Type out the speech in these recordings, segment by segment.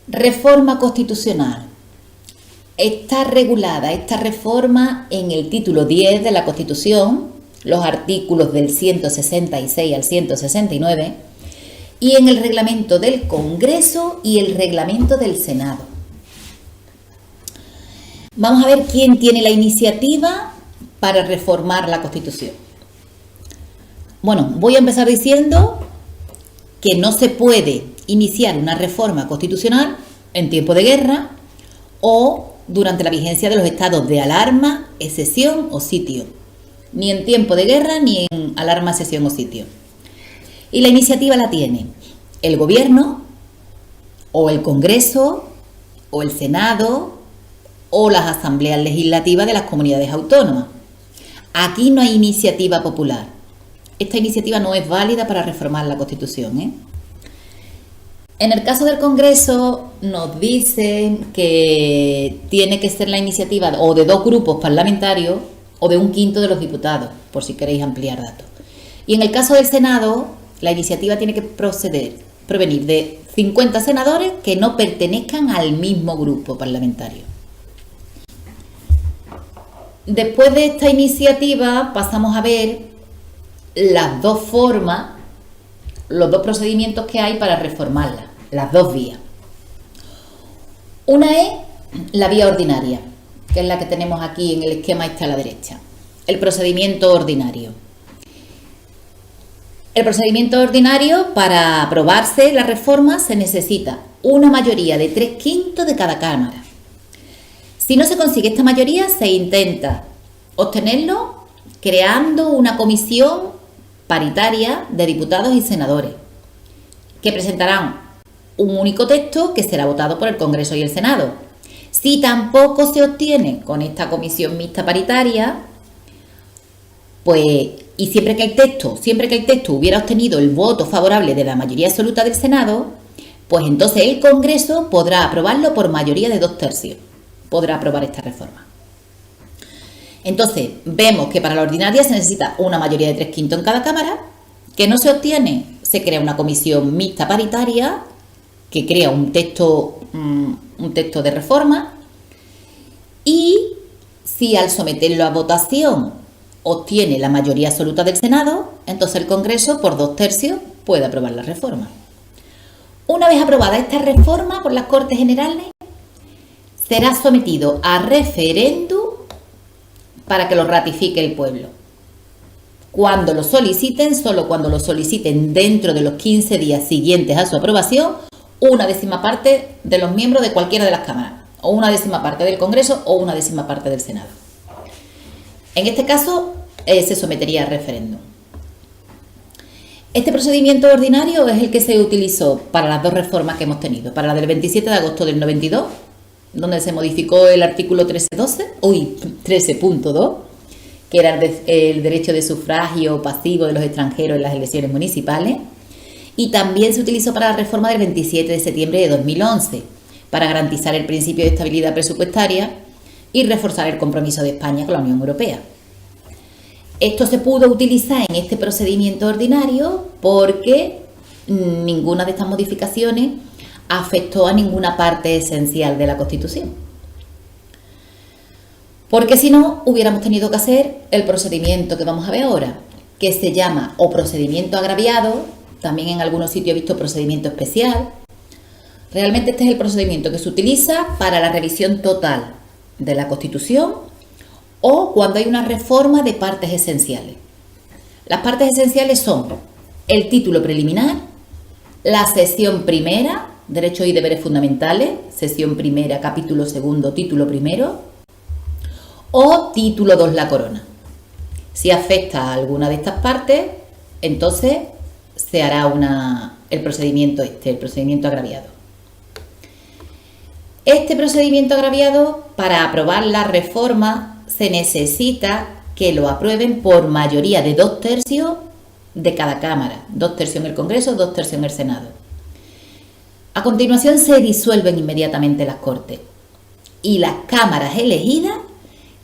Reforma constitucional. Está regulada esta reforma en el título 10 de la Constitución, los artículos del 166 al 169, y en el reglamento del Congreso y el reglamento del Senado. Vamos a ver quién tiene la iniciativa para reformar la Constitución. Bueno, voy a empezar diciendo que no se puede iniciar una reforma constitucional en tiempo de guerra o durante la vigencia de los estados de alarma, excepción o sitio. Ni en tiempo de guerra ni en alarma, excepción o sitio. Y la iniciativa la tiene el Gobierno o el Congreso o el Senado o las asambleas legislativas de las comunidades autónomas. Aquí no hay iniciativa popular. Esta iniciativa no es válida para reformar la Constitución, En el caso del Congreso nos dicen que tiene que ser la iniciativa o de 2 grupos parlamentarios o de 1/5 de los diputados, por si queréis ampliar datos. Y en el caso del Senado, la iniciativa tiene que provenir de 50 senadores que no pertenezcan al mismo grupo parlamentario. Después de esta iniciativa pasamos a ver las 2 formas, los 2 procedimientos que hay para reformarla, las 2 vías. Una es la vía ordinaria, que es la que tenemos aquí en el esquema este a la derecha, el procedimiento ordinario. El procedimiento ordinario, para aprobarse la reforma, se necesita una mayoría de 3/5 de cada cámara. Si no se consigue esta mayoría, se intenta obtenerlo creando una comisión paritaria de diputados y senadores, que presentarán un único texto que será votado por el Congreso y el Senado. Si tampoco se obtiene con esta comisión mixta paritaria, y siempre que el texto hubiera obtenido el voto favorable de la mayoría absoluta del Senado, pues entonces el Congreso podrá aprobarlo por mayoría de 2/3. Podrá aprobar esta reforma. Entonces, vemos que para la ordinaria se necesita una mayoría de 3/5 en cada cámara, que no se obtiene, se crea una comisión mixta paritaria que crea un texto de reforma, y si al someterlo a votación obtiene la mayoría absoluta del Senado, entonces el Congreso por 2/3 puede aprobar la reforma. Una vez aprobada esta reforma por las Cortes Generales, será sometido a referéndum para que lo ratifique el pueblo. Cuando lo soliciten, solo cuando lo soliciten dentro de los 15 días siguientes a su aprobación, 1/10 parte de los miembros de cualquiera de las cámaras, o 1/10 parte del Congreso o 1/10 parte del Senado. En este caso, se sometería a referéndum. Este procedimiento ordinario es el que se utilizó para las 2 reformas que hemos tenido, para la del 27 de agosto del 92, donde se modificó el artículo 13.2, que era el derecho de sufragio pasivo de los extranjeros en las elecciones municipales, y también se utilizó para la reforma del 27 de septiembre de 2011, para garantizar el principio de estabilidad presupuestaria y reforzar el compromiso de España con la Unión Europea. Esto se pudo utilizar en este procedimiento ordinario porque ninguna de estas modificaciones afectó a ninguna parte esencial de la Constitución. Porque si no, hubiéramos tenido que hacer el procedimiento que vamos a ver ahora, que se llama o procedimiento agraviado, también en algunos sitios he visto procedimiento especial. Realmente este es el procedimiento que se utiliza para la revisión total de la Constitución o cuando hay una reforma de partes esenciales. Las partes esenciales son el título preliminar, la sección primera, Derechos y deberes fundamentales, sección primera, capítulo segundo, título primero, o título 2, la corona. Si afecta a alguna de estas partes, entonces se hará el procedimiento agraviado. Este procedimiento agraviado, para aprobar la reforma, se necesita que lo aprueben por mayoría de 2/3 de cada cámara, 2/3 en el Congreso, 2/3 en el Senado. A continuación se disuelven inmediatamente las Cortes y las cámaras elegidas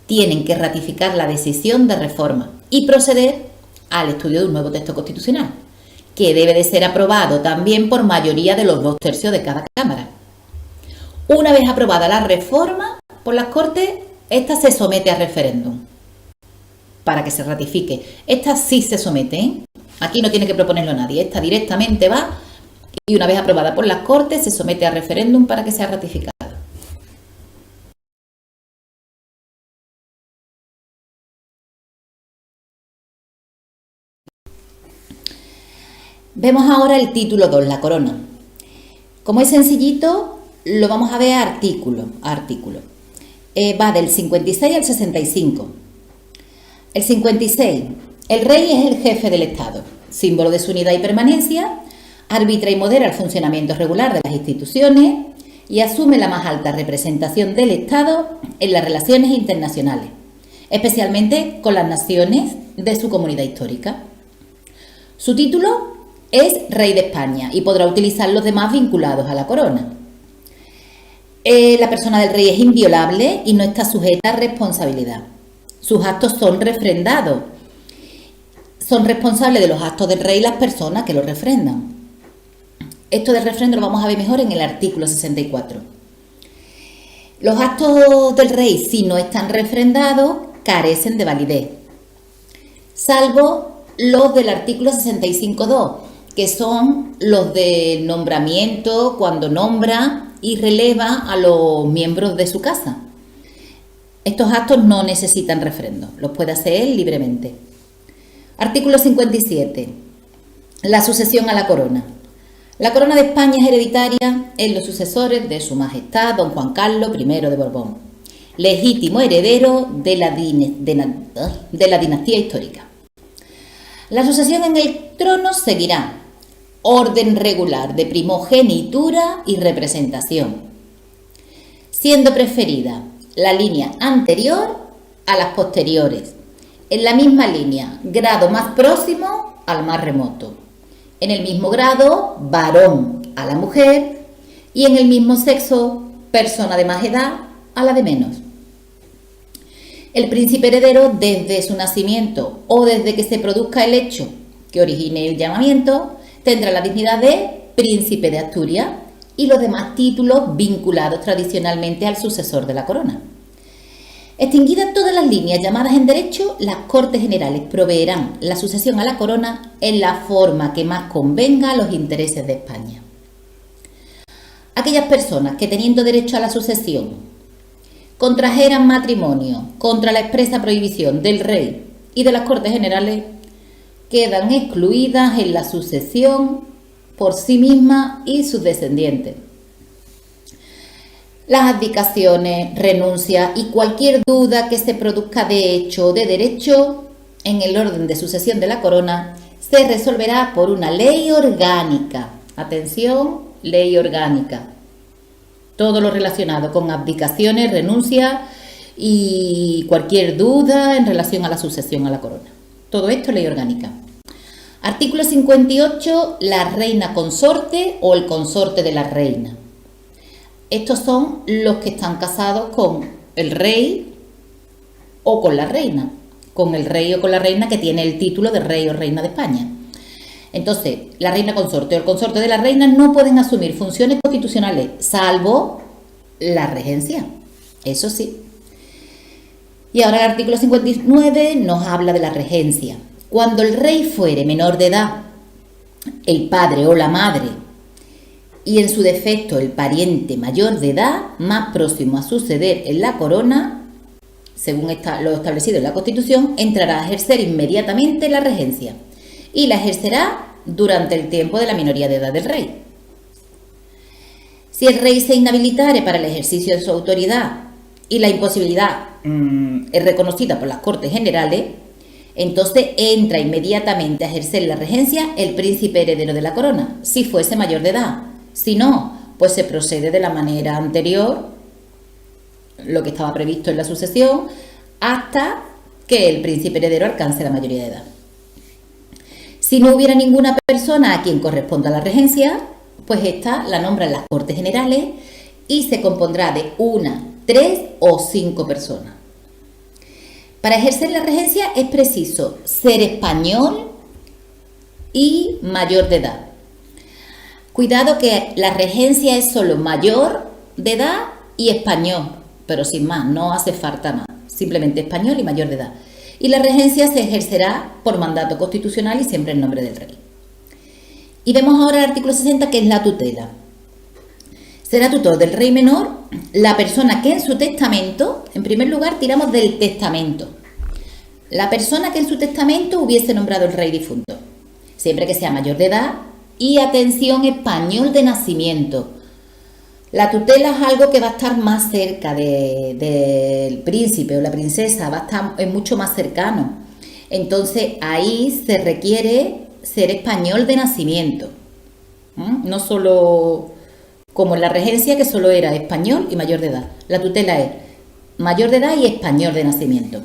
tienen que ratificar la decisión de reforma y proceder al estudio de un nuevo texto constitucional, que debe de ser aprobado también por mayoría de los 2/3 de cada cámara. Una vez aprobada la reforma por las Cortes, esta se somete a referéndum para que se ratifique. Esta sí se somete, ¿eh? Aquí no tiene que proponerlo nadie. Esta directamente va y una vez aprobada por las Cortes se somete a referéndum para que sea ratificada. Vemos ahora el título 2, la corona. Como es sencillito, lo vamos a ver artículo a artículo. Va del 56 al 65. El 56. El rey es el jefe del Estado, símbolo de su unidad y permanencia, arbitra y modera el funcionamiento regular de las instituciones y asume la más alta representación del Estado en las relaciones internacionales, especialmente con las naciones de su comunidad histórica. Su título es Rey de España y podrá utilizar los demás vinculados a la corona. La persona del rey es inviolable y no está sujeta a responsabilidad. Sus actos son refrendados. Son responsables de los actos del rey las personas que lo refrendan. Esto del refrendo lo vamos a ver mejor en el artículo 64. Los actos del rey, si no están refrendados, carecen de validez, salvo los del artículo 65.2, que son los de nombramiento, cuando nombra y releva a los miembros de su casa. Estos actos no necesitan refrendo, los puede hacer él libremente. Artículo 57. La sucesión a la corona. La corona de España es hereditaria en los sucesores de su majestad don Juan Carlos I de Borbón, legítimo heredero de la dinastía histórica. La sucesión en el trono seguirá orden regular de primogenitura y representación, siendo preferida la línea anterior a las posteriores, en la misma línea, grado más próximo al más remoto, en el mismo grado, varón a la mujer, y en el mismo sexo, persona de más edad a la de menos. El príncipe heredero, desde su nacimiento o desde que se produzca el hecho que origine el llamamiento, tendrá la dignidad de príncipe de Asturias y los demás títulos vinculados tradicionalmente al sucesor de la corona. Extinguidas todas las líneas llamadas en derecho, las Cortes Generales proveerán la sucesión a la corona en la forma que más convenga a los intereses de España. Aquellas personas que, teniendo derecho a la sucesión, contrajeran matrimonio contra la expresa prohibición del rey y de las Cortes Generales, quedan excluidas en la sucesión por sí mismas y sus descendientes. Las abdicaciones, renuncias y cualquier duda que se produzca de hecho o de derecho en el orden de sucesión de la corona se resolverá por una ley orgánica. Atención, ley orgánica. Todo lo relacionado con abdicaciones, renuncias y cualquier duda en relación a la sucesión a la corona. Todo esto ley orgánica. Artículo 58. La reina consorte o el consorte de la reina. Estos son los que están casados con el rey o con la reina. Con el rey o con la reina que tiene el título de rey o reina de España. Entonces, la reina consorte o el consorte de la reina no pueden asumir funciones constitucionales, salvo la regencia. Eso sí. Y ahora el artículo 59 nos habla de la regencia. Cuando el rey fuere menor de edad, el padre o la madre, y en su defecto el pariente mayor de edad, más próximo a suceder en la corona, según lo establecido en la Constitución, entrará a ejercer inmediatamente la regencia y la ejercerá durante el tiempo de la minoría de edad del rey. Si el rey se inhabilitare para el ejercicio de su autoridad y la imposibilidad es reconocida por las Cortes Generales, entonces entra inmediatamente a ejercer la regencia el príncipe heredero de la corona, si fuese mayor de edad. Si no, pues se procede de la manera anterior, lo que estaba previsto en la sucesión, hasta que el príncipe heredero alcance la mayoría de edad. Si no hubiera ninguna persona a quien corresponda la regencia, pues esta la nombran las Cortes Generales y se compondrá de 1, 3 o 5 personas. Para ejercer la regencia es preciso ser español y mayor de edad. Cuidado que la regencia es solo mayor de edad y español, pero sin más, no hace falta más, simplemente español y mayor de edad. Y la regencia se ejercerá por mandato constitucional y siempre en nombre del rey. Y vemos ahora el artículo 60, que es la tutela. Será tutor del rey menor la persona que en su testamento, en primer lugar tiramos del testamento, la persona que en su testamento hubiese nombrado el rey difunto, siempre que sea mayor de edad y, atención, español de nacimiento. La tutela es algo que va a estar más cerca del príncipe o la princesa, va a estar, es mucho más cercano. Entonces ahí se requiere ser español de nacimiento. No solo como en la regencia, que solo era español y mayor de edad. La tutela es mayor de edad y español de nacimiento.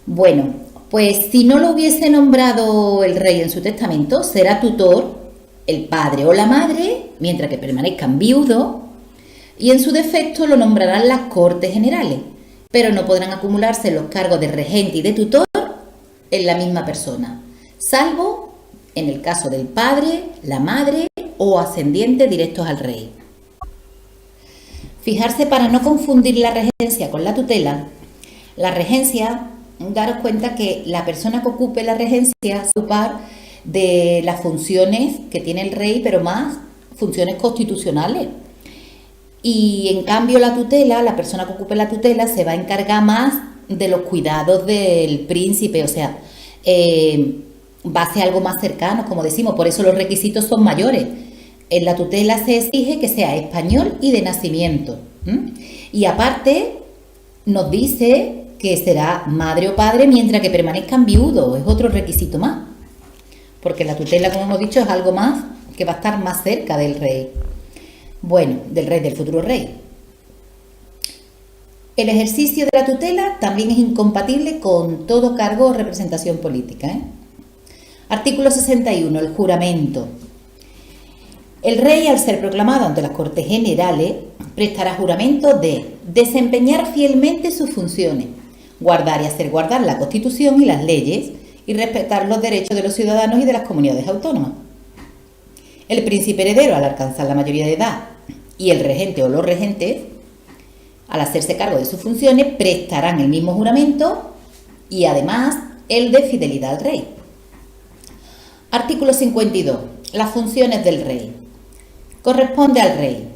Bueno, pues si no lo hubiese nombrado el rey en su testamento, será tutor el padre o la madre, mientras que permanezcan viudos, y en su defecto lo nombrarán las Cortes Generales, pero no podrán acumularse los cargos de regente y de tutor en la misma persona, salvo en el caso del padre, la madre o ascendientes directos al rey. Fijarse, para no confundir la regencia con la tutela, la regencia, daros cuenta que la persona que ocupe la regencia se va a ocupar de las funciones que tiene el rey, pero más funciones constitucionales. Y en cambio la tutela, la persona que ocupe la tutela se va a encargar más de los cuidados del príncipe, o sea, va a ser algo más cercano, como decimos, por eso los requisitos son mayores. En la tutela se exige que sea español y de nacimiento. Y aparte nos dice que será madre o padre mientras que permanezcan viudos, es otro requisito más. Porque la tutela, como hemos dicho, es algo más que va a estar más cerca del rey. Bueno, del rey, del futuro rey. El ejercicio de la tutela también es incompatible con todo cargo o representación política. Artículo 61, el juramento. El rey, al ser proclamado ante las Cortes Generales, prestará juramento de desempeñar fielmente sus funciones, guardar y hacer guardar la Constitución y las leyes, y respetar los derechos de los ciudadanos y de las comunidades autónomas. El príncipe heredero, al alcanzar la mayoría de edad, y el regente o los regentes, al hacerse cargo de sus funciones, prestarán el mismo juramento y además el de fidelidad al rey. Artículo 52. Las funciones del rey. Corresponde al rey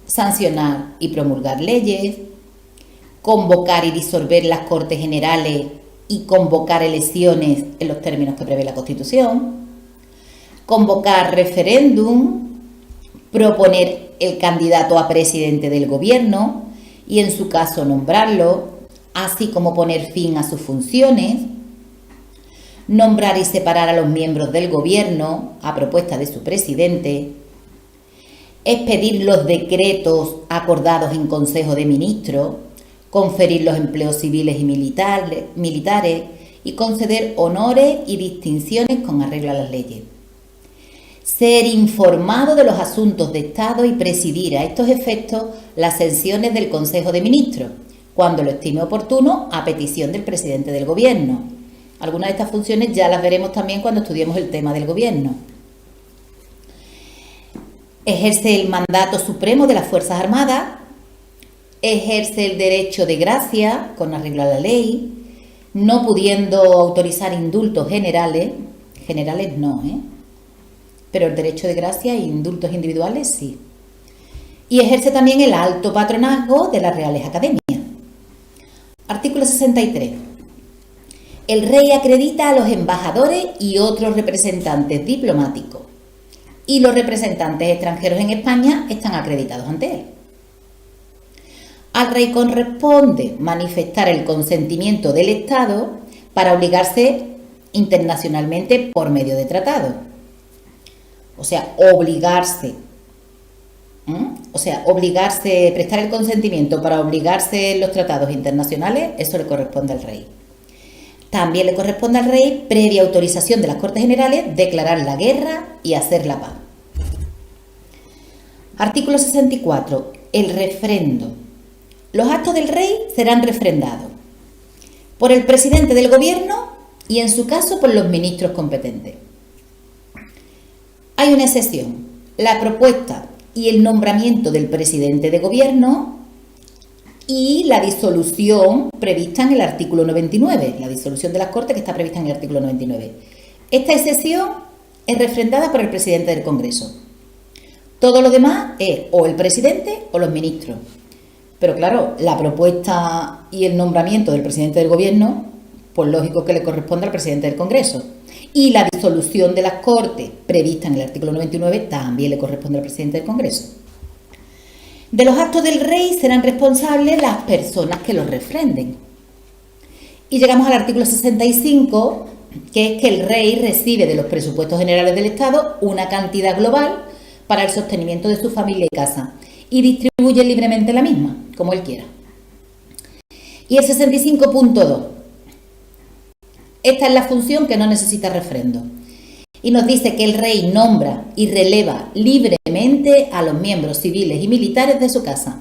sancionar y promulgar leyes, convocar y disolver las Cortes Generales y convocar elecciones en los términos que prevé la Constitución, convocar referéndum, proponer el candidato a presidente del gobierno y en su caso nombrarlo, así como poner fin a sus funciones, nombrar y separar a los miembros del gobierno a propuesta de su presidente, expedir los decretos acordados en Consejo de Ministros, conferir los empleos civiles y militares y conceder honores y distinciones con arreglo a las leyes. Ser informado de los asuntos de Estado y presidir a estos efectos las sesiones del Consejo de Ministros, cuando lo estime oportuno, a petición del presidente del Gobierno. Algunas de estas funciones ya las veremos también cuando estudiemos el tema del Gobierno. Ejerce el mandato supremo de las Fuerzas Armadas, ejerce el derecho de gracia con arreglo a la ley, no pudiendo autorizar indultos generales no, pero el derecho de gracia e indultos individuales sí. Y ejerce también el alto patronazgo de las Reales Academias. Artículo 63. El rey acredita a los embajadores y otros representantes diplomáticos, y los representantes extranjeros en España están acreditados ante él. Al rey corresponde manifestar el consentimiento del Estado para obligarse internacionalmente por medio de tratado. O sea, obligarse, prestar el consentimiento para obligarse en los tratados internacionales, eso le corresponde al rey. También le corresponde al rey, previa autorización de las Cortes Generales, declarar la guerra y hacer la paz. Artículo 64. El refrendo. Los actos del rey serán refrendados por el presidente del gobierno y, en su caso, por los ministros competentes. Hay una excepción. La propuesta y el nombramiento del presidente de gobierno y la disolución prevista en el artículo 99, la disolución de las Cortes que está prevista en el artículo 99. Esta excepción es refrendada por el presidente del Congreso. Todo lo demás es o el presidente o los ministros. Pero claro, la propuesta y el nombramiento del presidente del gobierno, pues lógico que le corresponde al presidente del Congreso. Y la disolución de las Cortes prevista en el artículo 99 también le corresponde al presidente del Congreso. De los actos del rey serán responsables las personas que los refrenden. Y llegamos al artículo 65, que es que el rey recibe de los presupuestos generales del Estado una cantidad global para el sostenimiento de su familia y casa y distribuye libremente la misma, como él quiera. Y el 65.2. Esta es la función que no necesita refrendo. Y nos dice que el rey nombra y releva libremente a los miembros civiles y militares de su casa,